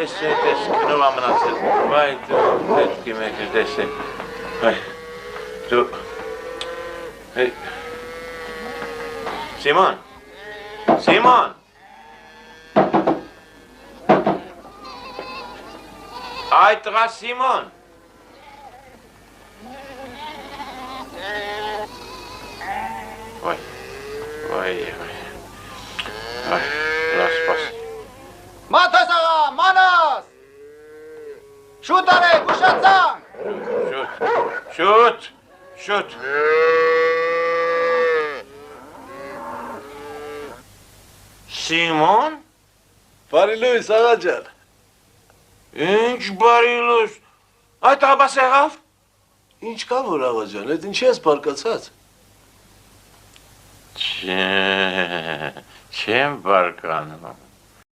Ես քնով ամնացել, վայ դու պետք է մեկ տեսեք, վայ դու, Սիմոն, այ տղա Սիմոն, վայ, լասպաս, Մաթոս աղա, մանաս, շուտ արեք, ուշացանք, շուտ, Սիմոն, Բարի լույս աղա ջան, ինչ բարի լույս, այդ աղբաս եղավ, ինչ կա որ աղա ջան, այդ ինչի ես բարկացած, չեմ բարկանում,